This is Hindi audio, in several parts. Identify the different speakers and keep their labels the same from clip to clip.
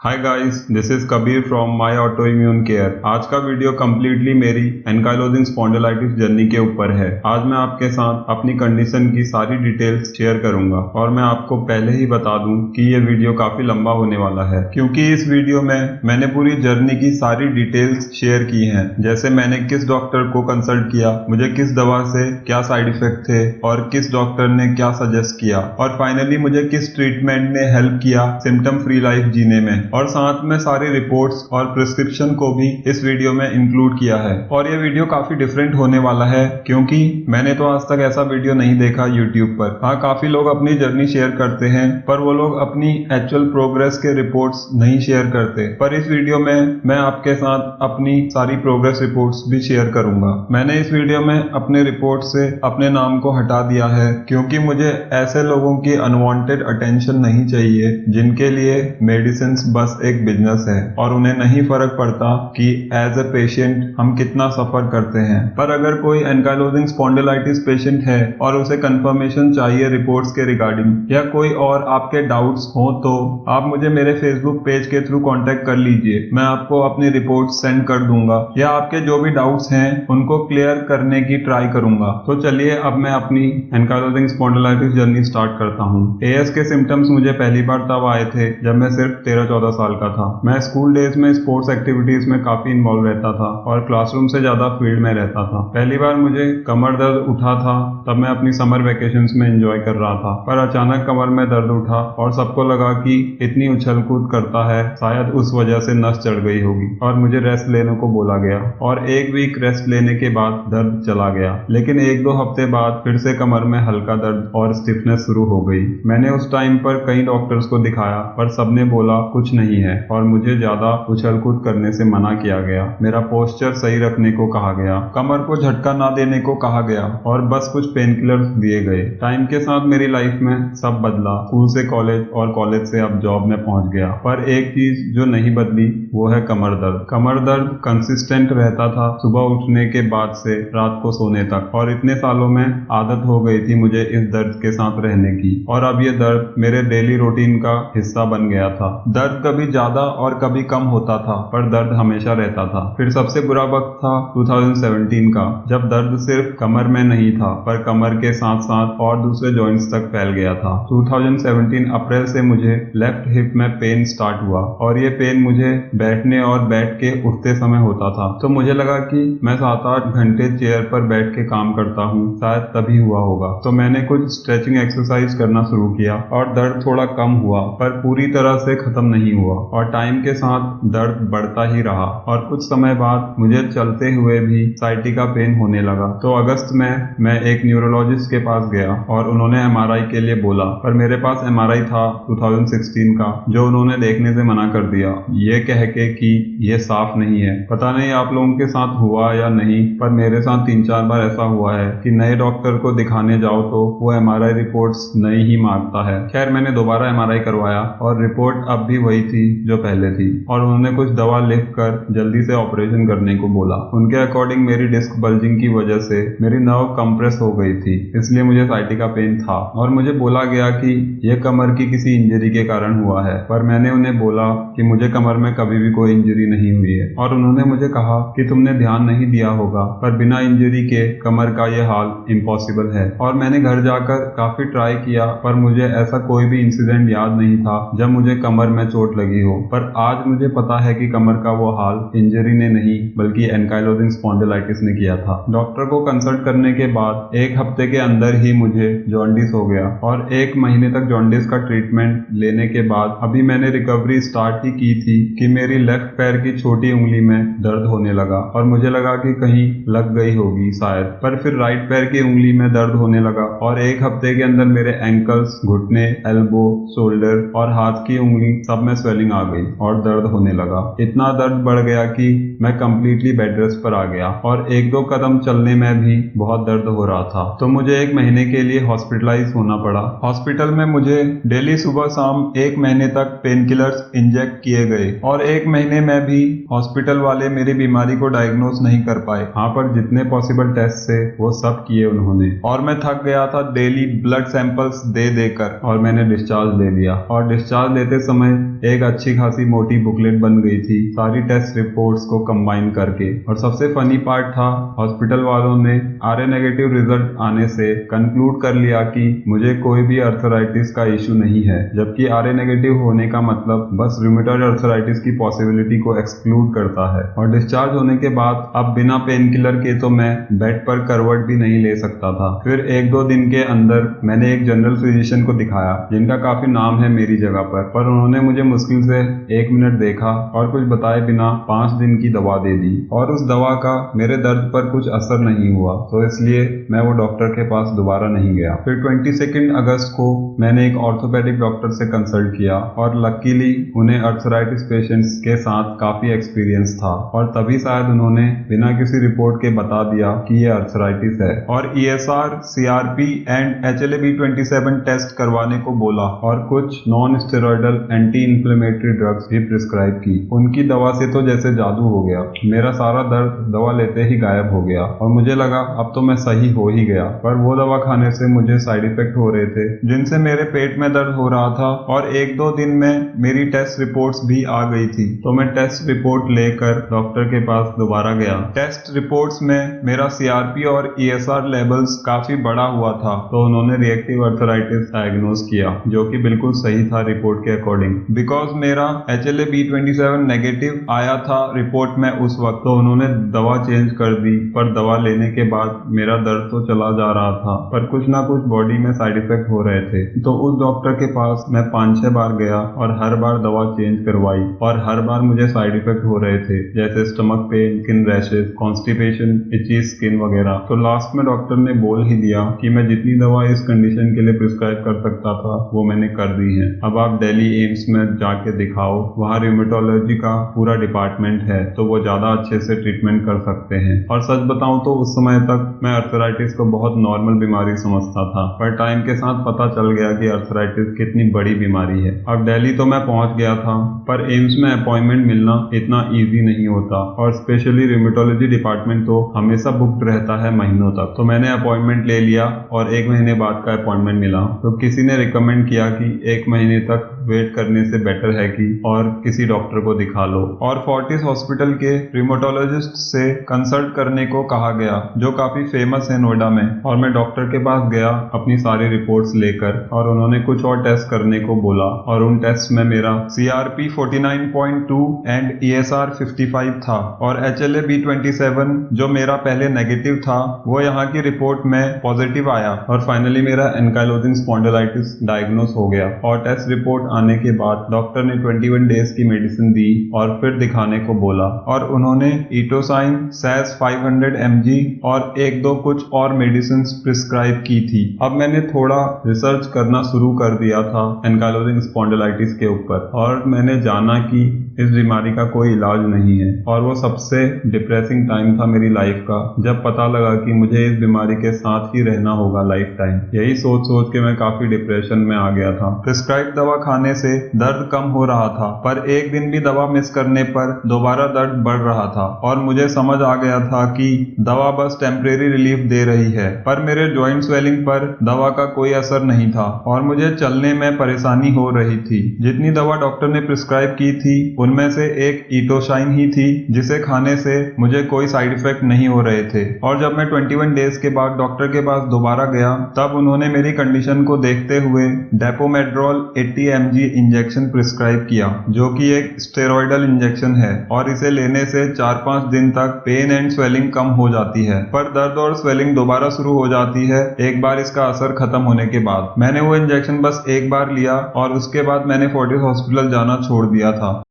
Speaker 1: Hi guys, this is Kabir from my auto immune care. आज का वीडियो कम्प्लीटली मेरी एनकाइलोजिंग स्पॉन्डिलाइटिस जर्नी के ऊपर है। आज मैं आपके साथ अपनी कंडीशन की सारी डिटेल्स शेयर करूंगा और मैं आपको पहले ही बता दूं कि ये वीडियो काफी लंबा होने वाला है, क्योंकि इस वीडियो में मैंने पूरी जर्नी की सारी डिटेल्स शेयर की हैं। जैसे मैंने किस डॉक्टर को कंसल्ट किया, मुझे किस दवा से क्या साइड इफेक्ट थे और किस डॉक्टर ने क्या सजेस्ट किया, और फाइनली मुझे किस ट्रीटमेंट ने हेल्प किया सिम्टम फ्री लाइफ जीने में। और साथ में सारी रिपोर्ट्स और प्रिस्क्रिप्शन को भी इस वीडियो में इंक्लूड किया है। और ये वीडियो काफी डिफरेंट होने वाला है, क्योंकि मैंने तो आज तक ऐसा वीडियो नहीं देखा यूट्यूब पर। हाँ, काफी लोग अपनी जर्नी शेयर करते हैं, पर वो लोग अपनी एक्चुअल प्रोग्रेस के रिपोर्ट्स नहीं शेयर करते। पर इस वीडियो में मैं आपके साथ अपनी सारी प्रोग्रेस रिपोर्ट्स भी शेयर करूंगा। मैंने इस वीडियो में अपने रिपोर्ट से अपने नाम को हटा दिया है, क्योंकि मुझे ऐसे लोगों की अनवांटेड अटेंशन नहीं चाहिए जिनके लिए मेडिसिन बस एक बिजनेस है और उन्हें नहीं फर्क पड़ता कि एज ए पेशेंट हम कितना सफर करते हैं। पर अगर कोई एनकाइलोजिंग स्पॉन्डिलाइटिस पेशेंट है और उसे कंफर्मेशन चाहिए रिपोर्ट्स के रिगार्डिंग, या कोई और आपके डाउट्स हो, तो आप मुझे मेरे फेसबुक पेज के थ्रू कांटेक्ट कर लीजिए। मैं आपको अपनी रिपोर्ट सेंड कर दूंगा, या आपके जो भी डाउट्स हैं उनको क्लियर करने की ट्राई करूंगा। तो चलिए अब मैं अपनी एनकाइलोजिंग स्पॉन्डिलाइटिस जर्नी स्टार्ट करता हूँ। एएस के सिम्टम्स मुझे पहली बार तब आए थे जब मैं सिर्फ 13-14 साल का था। मैं स्कूल डेज में स्पोर्ट्स एक्टिविटीज में काफी इन्वॉल्व रहता था और क्लासरूम से ज्यादा फील्ड में रहता था। पहली बार मुझे कमर दर्द उठा था, तब मैं अपनी समर वेकेशंस में एंजॉय कर रहा था। पर अचानक कमर में दर्द उठा और सबको लगा कि इतनी उछल कूद करता है, शायद उस वजह से नस चढ़ गई होगी, और मुझे रेस्ट लेने को बोला गया। और एक वीक रेस्ट लेने के बाद दर्द चला गया, लेकिन 1-2 हफ्ते बाद फिर से कमर में हल्का दर्द और स्टिफनेस शुरू हो गई। मैंने उस टाइम पर कई डॉक्टर्स को दिखाया, पर सबने बोला कुछ नहीं है और मुझे ज्यादा उछल कूद करने से मना किया गया। मेरा पोस्चर सही रखने को कहा गया, कमर को झटका ना देने को कहा गया, और बस कुछ पेन किलर्स दिए गए। टाइम के साथ मेरी लाइफ में सब बदला। स्कूल से कॉलेज और कॉलेज से अब जॉब में पहुंच गया। पर एक चीज जो नहीं बदली वो है कमर दर्द। कमर दर्द कंसिस्टेंट रहता था, सुबह उठने के बाद से रात को सोने तक, और इतने सालों में आदत हो गई थी मुझे इस दर्द के साथ रहने की, और अब ये दर्द मेरे डेली रूटीन का हिस्सा बन गया था। दर्द कभी ज्यादा और कभी कम होता था, पर दर्द हमेशा रहता था। फिर सबसे बुरा वक्त था 2017 का, जब दर्द सिर्फ कमर में नहीं था, पर कमर के साथ साथ और दूसरे जॉइंट्स तक फैल गया था। 2017 अप्रैल से मुझे लेफ्ट हिप में पेन स्टार्ट हुआ, और ये पेन मुझे बैठने और बैठ के उठते समय होता था। तो मुझे लगा कि मैं 7-8 घंटे चेयर पर बैठ के काम करता हूँ, शायद तभी हुआ होगा। तो मैंने कुछ स्ट्रेचिंग एक्सरसाइज करना शुरू किया और दर्द थोड़ा कम हुआ, पर पूरी तरह से खत्म नहीं हुआ, और टाइम के साथ दर्द बढ़ता ही रहा। और कुछ समय बाद मुझे चलते हुए भी साइटिका पेन होने लगा। तो अगस्त में मैं एक न्यूरोलॉजिस्ट के पास गया और उन्होंने एमआरआई के लिए बोला, पर मेरे पास एमआरआई था 2016 का, जो उन्होंने देखने से मना कर दिया, ये कह के कि ये साफ नहीं है। पता नहीं आप लोगों के साथ हुआ या नहीं, पर मेरे साथ 3-4 बार ऐसा हुआ है कि नए डॉक्टर को दिखाने जाओ तो वो एमआरआई रिपोर्ट्स नई ही मांगता है। खैर, मैंने दोबारा एमआरआई करवाया और रिपोर्ट अब भी वही थी जो पहले थी, और उन्होंने कुछ दवा लिखकर जल्दी से ऑपरेशन करने को बोला। उनके अकॉर्डिंग मेरी डिस्क बल्जिंग की वजह से मेरी नर्व कंप्रेस हो गई थी, इसलिए मुझे साइटिका पेन था, और मुझे बोला गया कि यह कमर की किसी इंजरी के कारण हुआ है। पर मैंने उन्हें बोला कि मुझे कमर में कभी भी कोई इंजरी नहीं हुई है, और उन्होंने मुझे कहा कि तुमने ध्यान नहीं दिया होगा, पर बिना इंजरी के कमर का यह हाल इम्पॉसिबल है। और मैंने घर जाकर काफी ट्राई किया, पर मुझे ऐसा कोई भी इंसिडेंट याद नहीं था जब मुझे कमर में चोट लगी हो। पर आज मुझे पता है कि कमर का वो हाल इंजरी ने नहीं, बल्कि एनकाइलोजिंग स्पॉन्डिलाइटिस ने किया था। डॉक्टर को कंसल्ट करने के बाद 1 हफ्ते के अंदर ही मुझे जॉन्डिस हो गया, और 1 महीने तक जॉन्डिस का ट्रीटमेंट लेने के बाद अभी मैंने रिकवरी स्टार्ट ही की थी कि मेरी लेफ्ट पैर की छोटी उंगली में दर्द होने लगा, और मुझे लगा कि कहीं लग गई होगी शायद। पर फिर राइट पैर की उंगली में दर्द होने लगा, और 1 हफ्ते के अंदर मेरे एंकल्स, घुटने, एल्बो, शोल्डर और हाथ की उंगली सब में स्वेलिंग आ गई और दर्द होने लगा। इतना दर्द बढ़ गया कि मैं कंप्लीटली बेड रेस्ट पर आ गया, और 1-2 कदम चलने में भी बहुत दर्द हो रहा था। तो मुझे 1 महीने के लिए हॉस्पिटलाइज होना पड़ा। हॉस्पिटल में मुझे डेली सुबह शाम 1 महीने तक पेन किलर्स इंजेक्ट किए गए, और 1 महीने में भी हॉस्पिटल वाले मेरी बीमारी को डायग्नोज नहीं कर पाए। हाँ, पर जितने पॉसिबल टेस्ट थे वो सब किए उन्होंने, और मैं थक गया था डेली ब्लड सैंपल्स दे देकर, और मैंने डिस्चार्ज ले लिया। और डिस्चार्ज लेते समय एक अच्छी खासी मोटी बुकलेट बन गई थी सारी टेस्ट रिपोर्ट्स को कंबाइन करके। और सबसे फनी पार्ट था, हॉस्पिटल वालों ने RA नेगेटिव रिजल्ट आने से कंक्लूड कर लिया कि मुझे कोई भी अर्थराइटिस का इश्यू नहीं है, जबकि RA नेगेटिव होने का मतलब बस रूमेटॉइड अर्थराइटिस की पॉसिबिलिटी को एक्सक्लूड करता है। और डिस्चार्ज होने के बाद अब बिना पेन किलर के तो मैं बेड पर करवट भी नहीं ले सकता था। फिर 1-2 दिन के अंदर मैंने एक जनरल फिजिशियन को दिखाया जिनका काफी नाम है मेरी जगह पर उन्होंने मुझे मुश्किल से 1 मिनट देखा और कुछ बताए बिना 5 दिन की दवा दे दी। और उस दवा का मेरे दर्द पर कुछ असर नहीं हुआ, तो इसलिए मैं वो डॉक्टर के पास दोबारा नहीं गया। फिर 22 अगस्त को मैंने एक ऑर्थोपेडिक डॉक्टर से कंसल्ट किया और लकीली उन्हें अर्थराइटिस पेशेंट्स के साथ काफी एक्सपीरियंस था और तभी शायद उन्होंने बिना किसी रिपोर्ट के बता दिया कि ये अर्थराइटिस है। और ESR, CRP and HLA-B27 test करवाने को बोला और कुछ non steroidal anti inflammatory drugs भी प्रिस्क्राइब की। उनकी दवा से तो जैसे जादू हो गया, मेरा सारा दर्द दवा लेते ही गायब हो गया और मुझे लगा अब तो मैं सही हो ही गया। पर वो दवा खाने से मुझे साइड इफेक्ट हो रहे थे जिनसे मेरे पेट में दर्द हो रहा था और 1-2 दिन में मेरी टेस्ट रिपोर्ट्स भी आ गई थी। तो मैं टेस्ट रिपोर्ट लेकर डॉक्टर के पास दोबारा गया। टेस्ट रिपोर्ट्स में मेरा CRP और ESR लेवल्स काफी बड़ा हुआ था, तो उन्होंने रिएक्टिव अर्थराइटिस डायग्नोज किया जो कि बिल्कुल सही था रिपोर्ट के अकॉर्डिंग। बिकॉज मेरा HLA-B27 नेगेटिव आया था रिपोर्ट में उस वक्त, तो उन्होंने दवा चेंज कर दी। पर दवा लेने के बाद मेरा दर्द तो चला जा रहा था पर कुछ ना कुछ बॉडी में साइड इफेक्ट हो रहे थे। तो उस डॉक्टर के पास मैं 5-6 बार गया और हर बार दवा चेंज करवाई और हर बार मुझे साइड इफेक्ट हो रहे थे, जैसे stomach pain, skin rashes, constipation, इची skin वगैरह। तो लास्ट में डॉक्टर ने बोल ही दिया कि मैं जितनी दवा इस कंडीशन के लिए प्रिस्क्राइब कर सकता था वो मैंने कर दी है। अब आप दिल्ली एम्स में जाके दिखाओ, वहाँ रिमेटोलॉजी का पूरा डिपार्टमेंट है, तो वो ज्यादा अच्छे से ट्रीटमेंट कर सकते हैं। और सच बताऊं तो उस समय तक मैं अर्थराइटिस को बहुत नॉर्मल बीमारी समझता था, पर टाइम के साथ पता चल गया कि अर्थराइटिस कितनी बड़ी बीमारी है। अब दिल्ली तो मैं पहुंच गया था, पर एम्स में अपॉइंटमेंट मिलना इतना इजी नहीं होता और स्पेशली रिमेटोलॉजी डिपार्टमेंट तो हमेशा बुक्ड रहता है महीनों तक। तो मैंने अपॉइंटमेंट ले लिया और 1 महीने बाद का अपॉइंटमेंट मिला। तो किसी ने रिकमेंड किया कि 1 महीने तक वेट करने से बेटर है कि और किसी डॉक्टर को दिखा लो। और फोर्टिस हॉस्पिटल के रिमोटोलॉजिस्ट से कंसल्ट करने को कहा गया जो काफी फेमस है नोएडा में। और मैं डॉक्टर के पास गया अपनी सारी रिपोर्ट्स लेकर और उन्होंने कुछ और टेस्ट करने को बोला और उन टेस्ट में मेरा CRP 49.2 एंड ESR 55 था और HLA-B27 जो मेरा पहले नेगेटिव था वो यहाँ की रिपोर्ट में पॉजिटिव आया और फाइनली मेरा एंकाइलोजिंग स्पॉन्डिलाइटिस डायग्नोस हो गया। और टेस्ट रिपोर्ट आने के बाद डॉक्टर ने 21 डेज की मेडिसिन दी और फिर दिखाने को बोला और उन्होंने इटोसाइन, SAS 500 mg और 1-2 कुछ और मेडिसिन प्रिस्क्राइब की थी। अब मैंने थोड़ा रिसर्च करना शुरू कर दिया था एंकाइलोजिंग स्पॉन्डिलाइटिस के ऊपर और मैंने जाना कि इस बीमारी का कोई इलाज नहीं है। और वो सबसे डिप्रेसिंग टाइम था मेरी लाइफ का जब पता लगा कि मुझे इस बीमारी के साथ ही रहना होगा लाइफ टाइम। यही सोच सोच के मैं काफी डिप्रेशन में आ गया था। प्रिस्क्राइब दवा खाने से दर्द कम हो रहा था पर एक दिन भी दवा मिस करने पर दोबारा दर्द बढ़ रहा था और मुझे समझ आ गया था कि दवा बस टेम्परेरी रिलीफ दे रही है। पर मेरे जॉइंट स्वेलिंग पर दवा का कोई असर नहीं था और मुझे चलने में परेशानी हो रही थी। जितनी दवा डॉक्टर ने प्रिस्क्राइब की थी उनमें से एक इटोसाइन ही थी जिसे खाने से मुझे कोई साइड इफेक्ट नहीं हो रहे थे। और जब मैं 21 डेज के बाद डॉक्टर के पास दोबारा गया तब उन्होंने मेरी कंडीशन को देखते हुए डेपोमेड्रोल 80 mg इंजेक्शन प्रिस्क्राइब किया जो कि एक स्टेरॉयडल इंजेक्शन है और इसे लेने से 4-5 दिन तक पेन एंड स्वेलिंग कम हो जाती है पर दर्द और स्वेलिंग दोबारा शुरू हो जाती है एक बार इसका असर खत्म होने के बाद। मैंने वो इंजेक्शन बस एक बार लिया और उसके बाद मैंने फोर्टिस हॉस्पिटल जाना छोड़ दिया था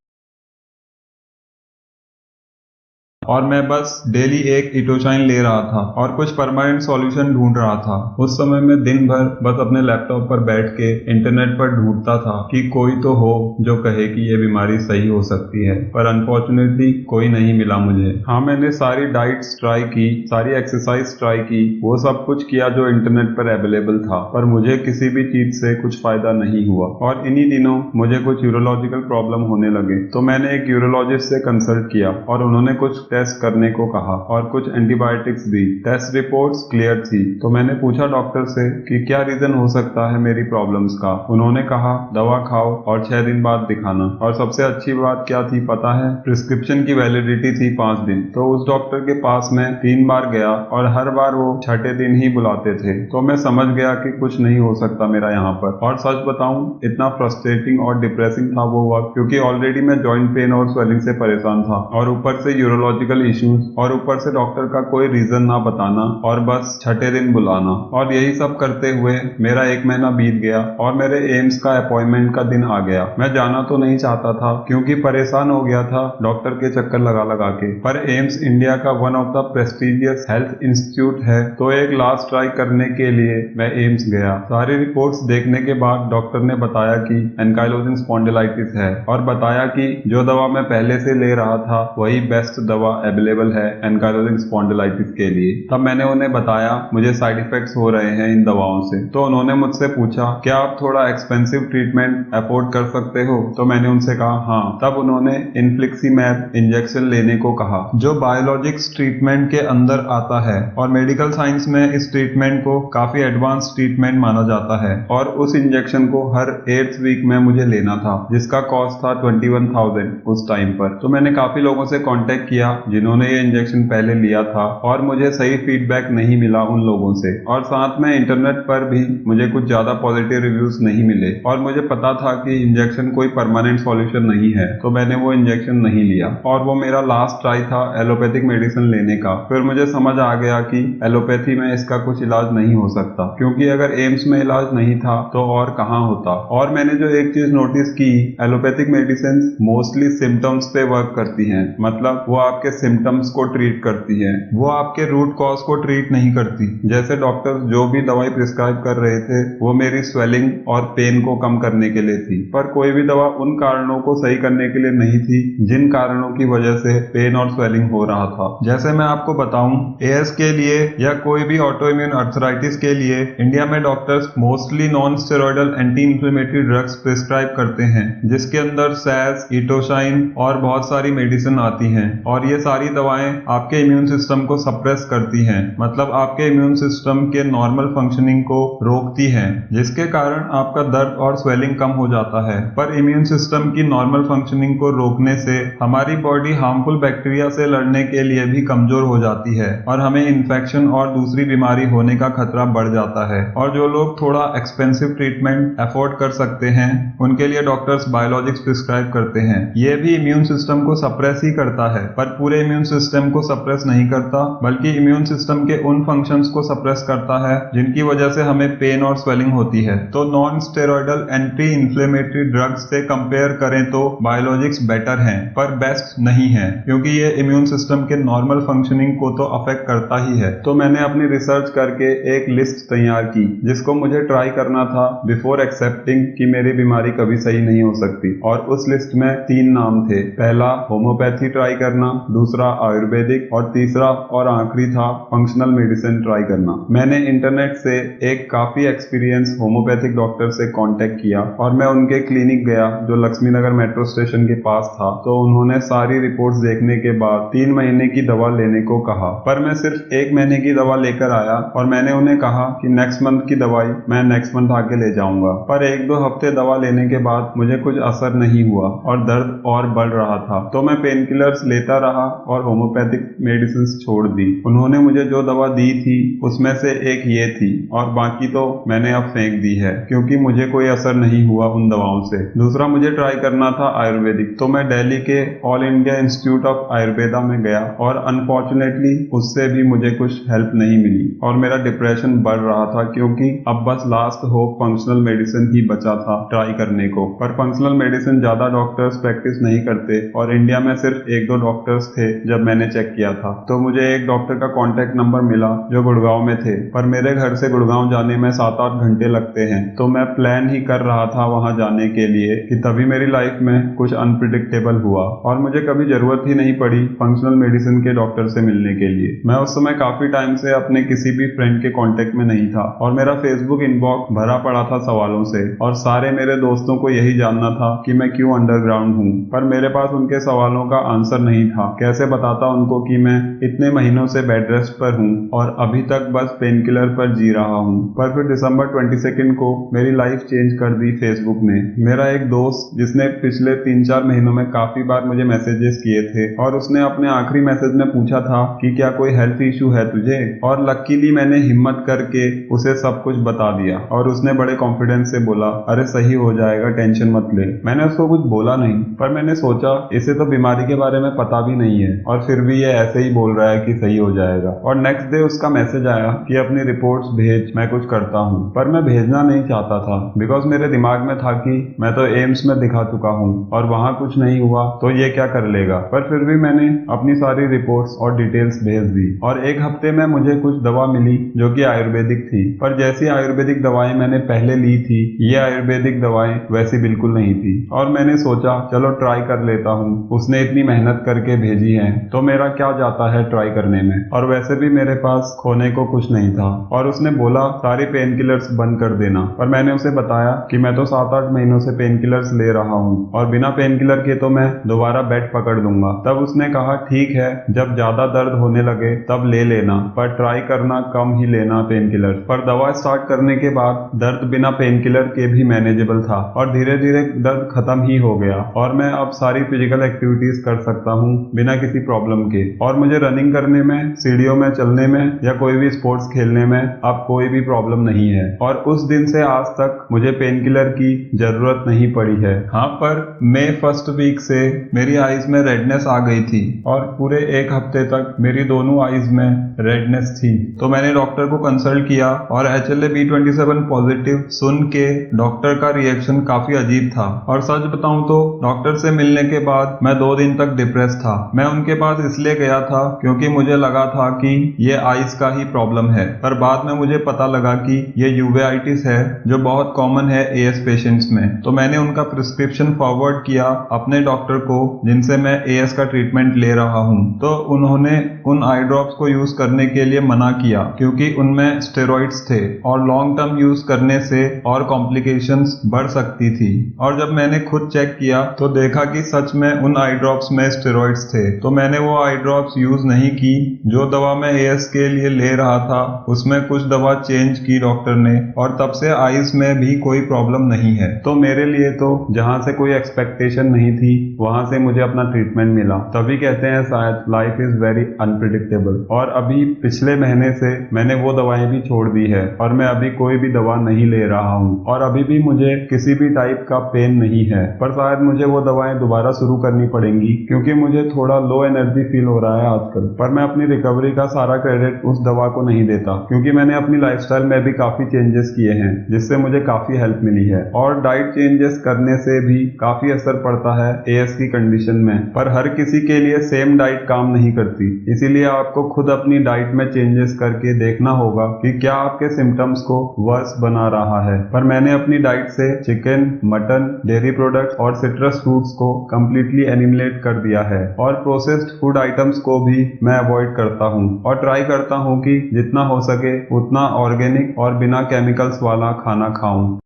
Speaker 1: और मैं बस डेली एक इटोसाइन ले रहा था और कुछ परमानेंट सॉल्यूशन ढूंढ रहा था। उस समय मैं दिन भर बस अपने लैपटॉप पर बैठ के इंटरनेट पर ढूंढता था कि कोई तो हो जो कहे कि ये बीमारी सही हो सकती है, पर अनफॉर्चुनेटली कोई नहीं मिला मुझे। हाँ, मैंने सारी डाइट्स ट्राई की, सारी एक्सरसाइज ट्राई की, वो सब कुछ किया जो इंटरनेट पर अवेलेबल था, पर मुझे किसी भी चीज से कुछ फायदा नहीं हुआ। और इन्हीं दिनों मुझे कुछ यूरोलॉजिकल प्रॉब्लम होने लगे तो मैंने एक यूरोलॉजिस्ट से कंसल्ट किया और उन्होंने कुछ टेस्ट करने को कहा और कुछ एंटीबायोटिक्स दी। टेस्ट रिपोर्ट्स क्लियर थी, तो मैंने पूछा डॉक्टर से कि क्या रीजन हो सकता है मेरी प्रॉब्लम्स का। उन्होंने कहा दवा खाओ और 6 दिन बाद दिखाना। और सबसे अच्छी बात क्या थी पता है? प्रिस्क्रिप्शन की वैलिडिटी थी 5 दिन। तो उस डॉक्टर के पास मैं 3 बार गया और हर बार वो छठे दिन ही बुलाते थे। तो मैं समझ गया कि कुछ नहीं हो सकता मेरा यहाँ पर। और सच बताऊं, इतना फ्रस्ट्रेटिंग और डिप्रेसिंग था वो वक्त, क्योंकि ऑलरेडी मैं जॉइंट पेन और स्वेलिंग से परेशान था और ऊपर से यूरोलॉजिकल इश्यूज और ऊपर से डॉक्टर का कोई रीजन ना बताना और बस छठे दिन बुलाना। और यही सब करते हुए मेरा 1 महीना बीत गया और मेरे एम्स का अपॉइंटमेंट का दिन आ गया। मैं जाना तो नहीं चाहता था क्योंकि परेशान हो गया था डॉक्टर के चक्कर लगा लगा के, पर एम्स इंडिया का one of the prestigious health institute है, तो एक लास्ट ट्राई करने के लिए मैं एम्स गया। सारी रिपोर्ट्स देखने के बाद डॉक्टर ने बताया कि एंकाइलोजिंग स्पॉन्डिलाइटिस है और बताया कि जो दवा मैं पहले से ले रहा था वही बेस्ट दवा अवेलेबल है एंकाइलोजिंग स्पॉन्डिलाइटिस के लिए। तब मैंने उन्हें बताया मुझे साइड इफेक्ट्स हो रहे हैं इन दवाओं से। तो उन्होंने मुझसे पूछा क्या आप थोड़ा एक्सपेंसिव ट्रीटमेंट अफोर्ड कर सकते हो? तो मैंने उनसे कहा हाँ। तब उन्होंने इन्फ्लिक्सीमैब इंजेक्शन लेने को कहा, जो बायोलॉजिक्स ट्रीटमेंट के अंदर आता है और मेडिकल साइंस में इस ट्रीटमेंट को काफी एडवांस ट्रीटमेंट माना जाता है। और उस इंजेक्शन को हर 8th वीक में मुझे लेना था, जिसका कॉस्ट था 21,000 उस टाइम पर। तो मैंने काफी लोगों से कांटेक्ट किया जिन्होंने ये इंजेक्शन पहले लिया था और मुझे सही फीडबैक नहीं मिला उन लोगों से। और साथ में इंटरनेट पर भी मुझे कुछ ज्यादा पॉजिटिव रिव्यूज नहीं मिले और मुझे पता था कि इंजेक्शन कोई परमानेंट सॉल्यूशन नहीं है, तो मैंने वो इंजेक्शन नहीं लिया। और वो मेरा लास्ट ट्राई था एलोपैथिक मेडिसिन लेने का। फिर मुझे समझ आ गया कि एलोपैथी में इसका कुछ इलाज नहीं हो सकता, क्योंकि अगर एम्स में इलाज नहीं था तो और कहाँ होता। और मैंने जो एक चीज नोटिस की, एलोपैथिक मेडिसिन मोस्टली सिम्टम्स पे वर्क करती हैं, मतलब वो आपके सिम्टम्स को ट्रीट करती है, वो आपके रूट कॉज को ट्रीट नहीं करती। जैसे डॉक्टर जो भी दवाई प्रिस्क्राइब कर रहे थे वो मेरी स्वेलिंग और पेन को कम करने के लिए थी, पर कोई भी दवा उन कारणों को सही करने के लिए नहीं थी जिन कारणों की वजह से पेन और स्वेलिंग हो रहा था। जैसे मैं आपको बताऊं, एएस के लिए या कोई भी ऑटो इम्यून अर्थराइटिस के लिए इंडिया में doctors mostly non steroidal anti inflammatory drugs prescribe करते हैं, जिसके अंदर सैस, इटोसाइन और बहुत सारी मेडिसिन आती हैं। और ये सारी दवाएं आपके इम्यून सिस्टम को सप्रेस करती हैं, मतलब आपके इम्यून सिस्टम के नॉर्मल फंक्शनिंग को रोकती हैं, जिसके कारण आपका दर्द और स्वेलिंग कम हो जाता है। पर इम्यून सिस्टम की नॉर्मल फंक्शनिंग को रोकने से हमारी बॉडी हार्मफुल बैक्टीरिया से लड़ने के लिए भी कमजोर हो जाती है और हमें इन्फेक्शन और दूसरी बीमारी होने का खतरा बढ़ जाता है। और जो लोग थोड़ा एक्सपेंसिव ट्रीटमेंट अफोर्ड कर सकते हैं उनके लिए डॉक्टर्स बायोलॉजिक्स प्रिस्क्राइब करते हैं। ये भी इम्यून सिस्टम को सप्रेस ही करता है, पर पूरे इम्यून सिस्टम को सप्रेस नहीं करता, बल्कि इम्यून सिस्टम के उन फंक्शंस को सप्रेस करता है जिनकी वजह से हमें पेन और स्वेलिंग होती है। तो non steroidal anti inflammatory drugs से कंपेयर करें तो बायोलॉजिक्स बेटर हैं, पर बेस्ट नहीं है, क्योंकि ये इम्यून सिस्टम के नॉर्मल फंक्शनिंग को तो अफेक्ट करता ही है। तो मैंने अपनी रिसर्च करके एक लिस्ट तैयार की जिसको मुझे ट्राई करना था बिफोर एक्सेप्टिंग कि मेरी बीमारी कभी सही नहीं हो सकती। और उस लिस्ट में 3 नाम थे। पहला होम्योपैथी ट्राई करना, दूसरा आयुर्वेदिक और तीसरा और आखिरी था फंक्शनल मेडिसिन ट्राई करना। मैंने इंटरनेट से एक काफी एक्सपीरियंस होम्योपैथिक डॉक्टर से कांटेक्ट किया और मैं उनके क्लिनिक गया जो लक्ष्मी नगर मेट्रो स्टेशन के पास था। तो उन्होंने सारी रिपोर्ट्स देखने के बाद 3 महीने की दवा लेने को कहा, पर मैं सिर्फ 1 महीने की दवा लेकर आया और मैंने उन्हें कहा कि नेक्स्ट मंथ की दवाई मैं नेक्स्ट मंथ आके ले जाऊंगा। पर 1-2 हफ्ते दवा लेने के बाद मुझे कुछ असर नहीं हुआ और दर्द और बढ़ रहा था। तो मैं पेन किलर्स लेता रहा और होम्योपैथिक मेडिसिन छोड़ दी। उन्होंने मुझे जो दवा दी थी उसमें से एक ये थी और बाकी तो मैंने अब फेंक दी है, क्योंकि मुझे कोई असर नहीं हुआ उन दवाओं से। दूसरा मुझे ट्राई करना था आयुर्वेदिक, तो मैं दिल्ली के all India institute of Ayurveda में गया और अनफॉर्चुनेटली उससे भी मुझे कुछ हेल्प नहीं मिली और मेरा डिप्रेशन बढ़ रहा था, क्योंकि अब बस लास्ट होप फंक्शनल मेडिसिन ही बचा था ट्राई करने को। पर फंक्शनल मेडिसिन ज्यादा डॉक्टर्स प्रैक्टिस नहीं करते और इंडिया में सिर्फ 1-2 डॉक्टर्स थे जब मैंने चेक किया था। तो मुझे एक डॉक्टर का कॉन्टेक्ट नंबर मिला जो गुड़गांव में थे, पर मेरे घर से गुड़गांव जाने में 7-8 घंटे लगते हैं। तो मैं प्लान ही कर रहा था वहां जाने के लिए कि तभी मेरी लाइफ में कुछ अनप्रिडिक्टेबल हुआ और मुझे कभी जरूरत ही नहीं पड़ी फंक्शनल मेडिसिन के डॉक्टर से मिलने के लिए। मैं उस समय काफी टाइम से अपने किसी भी फ्रेंड के कांटेक्ट में नहीं था और मेरा फेसबुक इनबॉक्स भरा पड़ा था सवालों से और सारे मेरे दोस्तों को यही जानना था कि मैं क्यों अंडरग्राउंड हूँ, पर मेरे पास उनके सवालों का आंसर नहीं था, कैसे बताता उनको कि मैं इतने महीनों से बेड रेस्ट पर हूँ और अभी तक बस पेन किलर पर जी रहा हूँ। पर फिर दिसंबर 22 को मेरी लाइफ चेंज कर दी फेसबुक ने। मेरा एक दोस्त जिसने पिछले 3-4 महीनों में काफी बार मुझे मैसेजेस किए थे और उसने अपने आखिरी मैसेज में पूछा था कि क्या कोई हेल्थ इशू है तुझे, और लकीली मैंने हिम्मत करके उसे सब कुछ बता दिया और उसने बड़े कॉन्फिडेंस से बोला, अरे सही हो जाएगा, टेंशन मत ले। मैंने उसको कुछ बोला नहीं, पर मैंने सोचा इसे तो बीमारी के बारे में पता भी नहीं है और फिर भी ये ऐसे ही बोल रहा है कि सही हो जाएगा। और नेक्स्ट डे उसका मैसेज आया कि अपनी रिपोर्ट्स भेज, मैं कुछ करता हूँ। पर मैं भेजना नहीं चाहता था बिकॉज मेरे दिमाग में था कि मैं तो एम्स में दिखा चुका हूँ और वहां कुछ नहीं हुआ तो ये क्या कर लेगा। पर फिर भी मैंने अपनी सारी रिपोर्ट्स और डिटेल्स भेज दी और एक हफ्ते में मुझे कुछ दवा मिली जो कि आयुर्वेदिक थी। पर जैसी आयुर्वेदिक दवाएं मैंने पहले ली थी, ये आयुर्वेदिक दवाएं वैसी बिल्कुल नहीं थी और मैंने सोचा चलो ट्राई कर लेता हूँ। उसने इतनी मेहनत करके भेजी है तो मेरा क्या जाता है ट्राई करने में, और वैसे भी मेरे पास खोने को कुछ नहीं था। और उसने बोला सारी पेन किलर्स बंद कर देना, पर मैंने उसे बताया कि मैं तो 7-8 महीनों से पेन किलर्स ले रहा हूँ और बिना पेन किलर के तो मैं दोबारा बेड पकड़ लूंगा। तब उसने कहा ठीक है, जब ज्यादा दर्द होने लगे तब ले लेना, पर ट्राई करना कम ही लेना पेन किलर। पर दवा स्टार्ट करने के बाद दर्द बिना पेन किलर के भी मैनेजेबल था और धीरे धीरे दर्द खत्म ही हो गया और मैं अब सारी फिजिकल एक्टिविटीज कर सकता हूँ बिना किसी प्रॉब्लम के। और मुझे रनिंग करने में, सीढ़ियों में चलने में या कोई भी स्पोर्ट्स खेलने में अब कोई भी प्रॉब्लम नहीं है और उस दिन से आज तक मुझे पेन किलर की जरूरत नहीं पड़ी है। हाँ, पर मई फर्स्ट वीक से मेरी आईज में रेडनेस आ गई थी और पूरे एक हफ्ते तक मेरी दोनों आईज में रेडनेस थी। तो मैंने डॉक्टर को कंसल्ट किया और HLA-B27 पॉजिटिव सुन के डॉक्टर का रिएक्शन काफी अजीब था। और सच बताऊं तो डॉक्टर से मिलने के बाद मैं 2 दिन तक डिप्रेस था। मैं उनके पास इसलिए गया था क्योंकि मुझे लगा था कि ये आईज का ही प्रॉब्लम है, पर बाद में मुझे पता लगा कि ये यूवेआइटिस है जो बहुत कॉमन है एएस पेशेंट्स में। तो मैंने उनका प्रिस्क्रिप्शन फॉरवर्ड किया अपने डॉक्टर को जिनसे मैं एएस का ट्रीटमेंट ले रहा हूँ। तो उन्होंने उन आई ड्रॉप्स को यूज करने के लिए मना किया क्योंकि उनमें स्टेरॉइड्स थे और लॉन्ग टर्म यूज करने से और कॉम्प्लिकेशंस बढ़ सकती थी। और जब मैंने खुद चेक किया तो देखा कि सच में उन आई ड्रॉप्स में स्टेरॉइड्स थे। तो मैंने वो आई ड्रॉप्स यूज नहीं की। जो दवा मैं एएस के लिए ले रहा था उसमें कुछ दवा चेंज की डॉक्टर ने और तब से आईज में भी कोई प्रॉब्लम नहीं है। तो मेरे लिए तो जहां से कोई एक्सपेक्टेशन नहीं थी वहां से मुझे अपना ट्रीटमेंट मिला। तभी कहते हैं शायद लाइफ इज वेरी अनप्रिडिक्टेबल। और अभी पिछले महीने से मैंने वो दवाएं भी छोड़ दी है और मैं अभी कोई भी दवा नहीं ले रहा हूँ और अभी भी मुझे किसी भी टाइप का पेन नहीं है। पर शायद मुझे वो दवाएं दोबारा शुरू करनी पड़ेंगी क्योंकि मुझे थोड़ा लो एनर्जी फील हो रहा है आजकल। पर मैं अपनी रिकवरी का सारा क्रेडिट उस दवा को नहीं देता क्योंकि मैंने अपनी लाइफस्टाइल में भी काफी चेंजेस किए हैं जिससे मुझे काफी हेल्प मिली है और डाइट चेंजेस करने से भी काफी असर पड़ता है एएस की कंडीशन में। पर हर किसी के लिए सेम डाइट काम नहीं करती, इसीलिए आपको खुद अपनी डाइट में चेंजेस करके देखना होगा कि क्या आपके सिम्टम्स को वर्स बना रहा है। पर मैंने अपनी डाइट से चिकन, मटन, डेयरी प्रोडक्ट्स और सिट्रस फ्रूट्स को कंप्लीटली एलिमिनेट कर दिया है और प्रोसेस्ड फूड आइटम्स को भी मैं अवॉइड करता हूँ और ट्राई करता हूँ कि जितना हो सके उतना ऑर्गेनिक और बिना केमिकल्स वाला खाना खाऊं।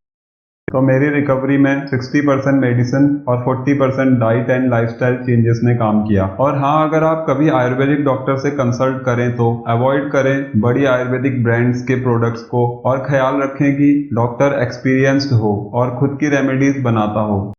Speaker 1: तो मेरी रिकवरी में 60% मेडिसिन और 40% डाइट एंड लाइफस्टाइल चेंजेस ने काम किया। और हाँ, अगर आप कभी आयुर्वेदिक डॉक्टर से कंसल्ट करें तो अवॉइड करें बड़ी आयुर्वेदिक ब्रांड्स के प्रोडक्ट्स को और ख्याल रखें कि डॉक्टर एक्सपीरियंस्ड हो और खुद की रेमेडीज बनाता हो।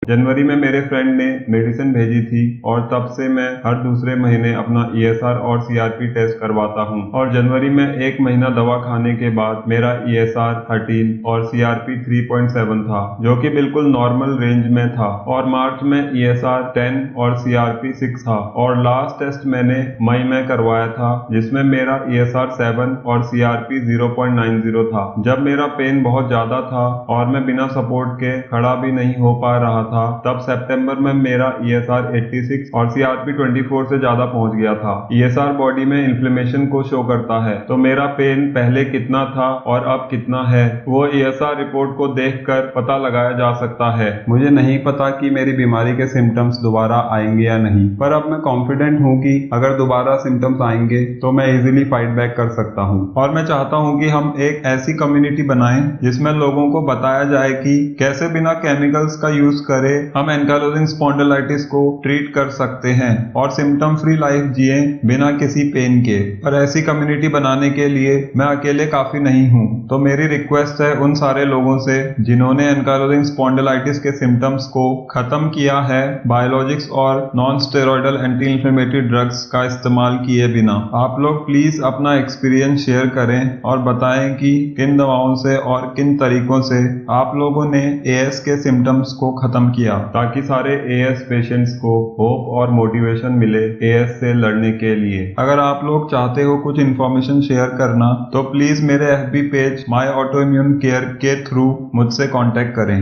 Speaker 1: जनवरी में मेरे फ्रेंड ने मेडिसिन भेजी थी और तब से मैं हर दूसरे महीने अपना ईएसआर और सीआरपी टेस्ट करवाता हूं। और जनवरी में 1 महीना दवा खाने के बाद मेरा ईएसआर 13 और सीआरपी 3.7 था जो कि बिल्कुल नॉर्मल रेंज में था। और मार्च में ईएसआर 10 और सीआरपी 6 था और लास्ट टेस्ट मैंने मई में करवाया था जिसमें मेरा ईएसआर 7 और सीआरपी 0.90 था। जब मेरा पेन बहुत ज्यादा था और मैं बिना सपोर्ट के खड़ा भी नहीं हो पा रहा था तब सितंबर में मेरा ईएसआर 86 और सीआरपी 24 से ज्यादा पहुंच गया था। ईएसआर बॉडी में इन्फ्लेमेशन को शो करता है, तो मेरा पेन पहले कितना था और अब कितना है वो ईएसआर रिपोर्ट को देखकर पता लगाया जा सकता है। मुझे नहीं पता कि मेरी बीमारी के सिम्टम्स दोबारा आएंगे या नहीं, पर अब मैं कॉन्फिडेंट हूँ कि अगर दोबारा सिम्टम्स आएंगे तो मैं इजीली फाइट बैक कर सकता हूँ। और मैं चाहता हूँ कि हम एक ऐसी कम्युनिटी बनाएं जिसमें लोगों को बताया जाए कि कैसे बिना केमिकल्स का यूज कर करें हम एंकाइलोजिंग स्पॉन्डिलाइटिस को ट्रीट कर सकते हैं और सिम्टम फ्री लाइफ जिए बिना किसी पेन के। पर ऐसी कम्युनिटी बनाने के लिए मैं अकेले काफी नहीं हूँ, तो मेरी रिक्वेस्ट है उन सारे लोगों से जिन्होंने एंकाइलोजिंग स्पॉन्डिलाइटिस के सिम्टम्स को खत्म किया है बायोलॉजिक्स और non steroidal anti inflammatory drugs का इस्तेमाल किए बिना। आप लोग प्लीज अपना एक्सपीरियंस शेयर करें और बताएं कि किन दवाओं से और किन तरीकों से आप लोगों ने एएस के सिम्टम्स को खत्म किया, ताकि सारे एएस पेशेंट्स को होप और मोटिवेशन मिले एएस से लड़ने के लिए। अगर आप लोग चाहते हो कुछ इन्फॉर्मेशन शेयर करना तो प्लीज मेरे FB page my auto immune care के थ्रू मुझसे कांटेक्ट करें।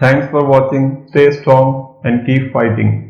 Speaker 1: Thanks for watching, stay strong and keep fighting.